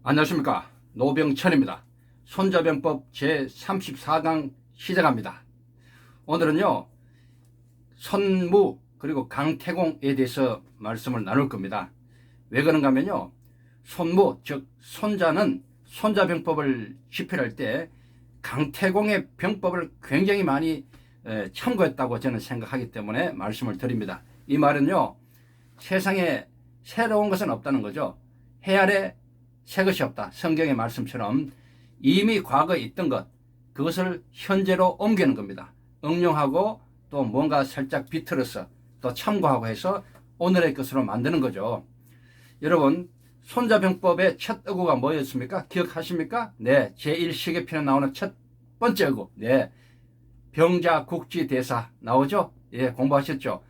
안녕하십니까, 노병천입니다. 손자병법 제34강 시작합니다. 오늘은요, 손무 그리고 강태공에 대해서 말씀을 나눌 겁니다. 왜 그런가 하면요, 손무 즉 손자는 손자병법을 집필할 때 강태공의 병법을 굉장히 많이 참고했다고 저는 생각하기 때문에 말씀을 드립니다. 이 말은요, 세상에 새로운 것은 없다는 거죠. 해 아래 새 것이 없다. 성경의 말씀처럼 이미 과거에 있던 것, 그것을 현재로 옮기는 겁니다. 응용하고 또 뭔가 살짝 비틀어서 또 참고하고 해서 오늘의 것으로 만드는 거죠. 여러분, 손자병법의 첫 어구가 뭐였습니까? 기억하십니까? 네, 제1시계편에 나오는 첫 번째 어구. 네, 병자국지대사 나오죠? 예, 공부하셨죠?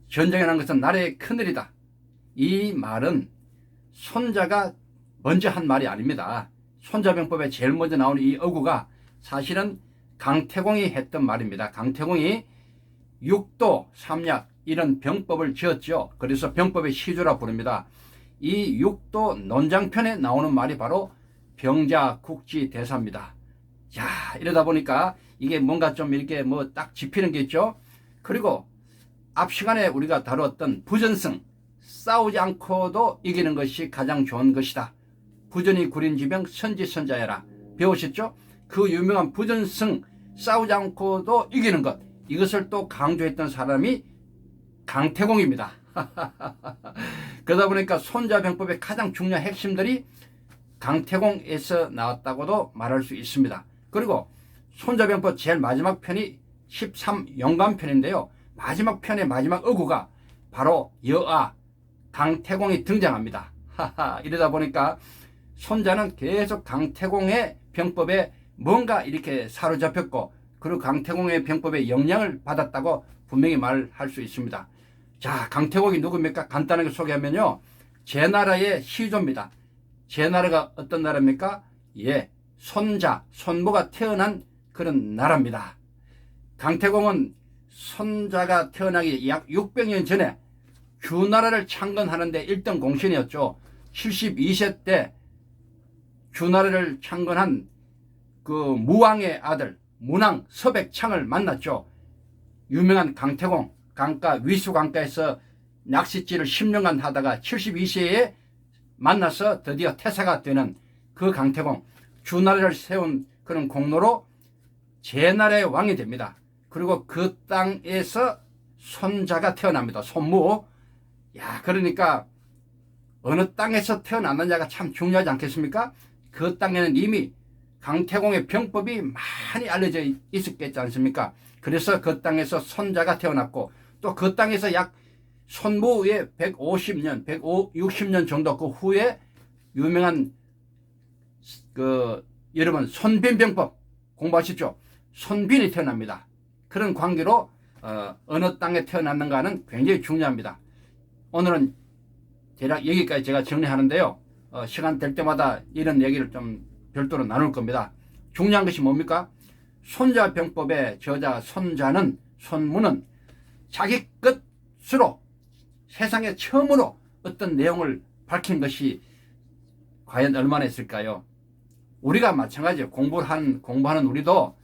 전쟁에 난 것은 나라의 큰일이다. 이 말은 손자가 먼저 한 말이 아닙니다. 손자병법에 제일 먼저 나오는 이 어구가 사실은 강태공이 했던 말입니다. 강태공이 육도, 삼약 이런 병법을 지었죠. 그래서 병법의 시조라 부릅니다. 이 육도 논장편에 나오는 말이 바로 병자국지대사입니다. 자, 이러다 보니까 이게 뭔가 좀 이렇게 뭐 딱 짚히는 게 있죠. 그리고 앞 시간에 우리가 다루었던 부전승, 싸우지 않고도 이기는 것이 가장 좋은 것이다. 부전이 구린지병 선지선자여라. 배우셨죠? 그 유명한 부전승, 싸우지 않고도 이기는 것, 이것을 또 강조했던 사람이 강태공입니다. 그러다 보니까 손자병법의 가장 중요한 핵심들이 강태공에서 나왔다고도 말할 수 있습니다. 그리고 손자병법 제일 마지막 편이 13연간편인데요. 마지막 편의 마지막 어구가 바로 여아 강태공이 등장합니다. 이러다 보니까 손자는 계속 강태공의 병법에 뭔가 이렇게 사로잡혔고, 그리고 강태공의 병법에 영향을 받았다고 분명히 말할 수 있습니다. 자, 강태공이 누굽니까? 간단하게 소개하면요, 제나라의 시조입니다. 제나라가 어떤 나라입니까? 예, 손자, 손모가 태어난 그런 나라입니다. 강태공은 손자가 태어나기 약 600년 전에 주나라를 창건하는데 1등 공신이었죠. 72세 때 주나라를 창건한 그 무왕의 아들 문왕 서백창을 만났죠. 유명한 강태공, 강가 위수강가에서 낚싯질을 10년간 하다가 72세에 만나서 드디어 태사가 되는 그 강태공, 주나라를 세운 그런 공로로 제나라의 왕이 됩니다. 그리고 그 땅에서 손자가 태어납니다. 손무. 야, 그러니까 어느 땅에서 태어났느냐가 참 중요하지 않겠습니까? 그 땅에는 이미 강태공의 병법이 많이 알려져 있었겠지 않습니까? 그래서 그 땅에서 손자가 태어났고, 또 그 땅에서 약 손무의 150년, 160년 정도 그 후에 유명한 여러분 손빈병법 공부하셨죠? 손빈이 태어납니다. 그런 관계로 어느 땅에 태어났는가는 굉장히 중요합니다. 오늘은 대략 여기까지 제가 정리하는데요. 시간 될 때마다 이런 얘기를 좀 별도로 나눌 겁니다. 중요한 것이 뭡니까? 손자병법의 저자 손무는 자기 끝으로 세상에 처음으로 어떤 내용을 밝힌 것이 과연 얼마나 있을까요? 우리가 마찬가지예요. 공부하는 우리도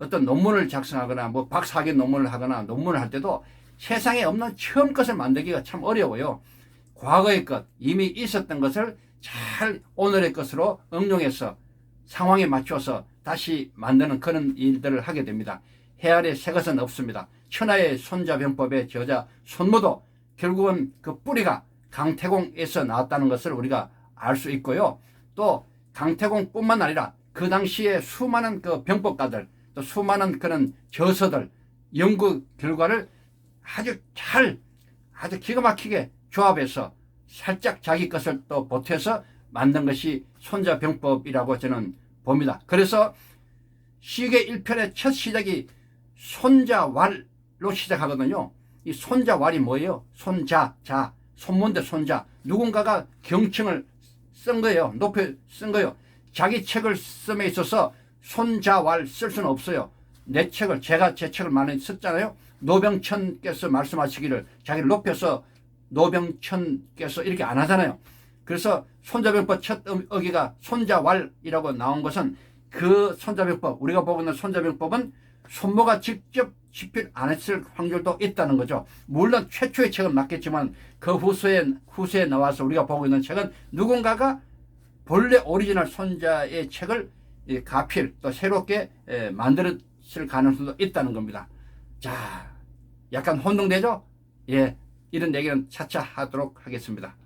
어떤 논문을 작성하거나 뭐 박사학위 논문을 하거나 논문을 할 때도 세상에 없는 처음 것을 만들기가 참 어려워요. 과거의 것, 이미 있었던 것을 잘 오늘의 것으로 응용해서 상황에 맞춰서 다시 만드는 그런 일들을 하게 됩니다. 해 아래 새 것은 없습니다. 천하의 손자병법의 저자 손무도 결국은 그 뿌리가 강태공에서 나왔다는 것을 우리가 알 수 있고요. 또 강태공뿐만 아니라 그 당시에 수많은 그 병법가들, 또 수많은 그런 저서들, 연구 결과를 아주 기가 막히게 조합해서 살짝 자기 것을 또 보태서 만든 것이 손자병법이라고 저는 봅니다. 그래서 시계 1편의 첫 시작이 손자왈로 시작하거든요. 이 손자왈이 뭐예요? 손문대 손자. 누군가가 경칭을 쓴 거예요. 높여 쓴 거예요. 자기 책을 씀에 있어서 손자왈 쓸 수는 없어요. 제가 제 책을 많이 썼잖아요. 노병천께서 말씀하시기를 자기를 높여서 노병천께서 이렇게 안 하잖아요. 그래서 손자병법 첫 어기가 손자왈이라고 나온 것은 그 손자병법, 우리가 보고 있는 손자병법은 손모가 직접 집필 안 했을 확률도 있다는 거죠. 물론 최초의 책은 맞겠지만 그 후세에 나와서 우리가 보고 있는 책은 누군가가 본래 오리지널 손자의 책을 가필 또 새롭게 만들었을 가능성도 있다는 겁니다. 자, 약간 혼동되죠? 예, 이런 얘기는 차차 하도록 하겠습니다.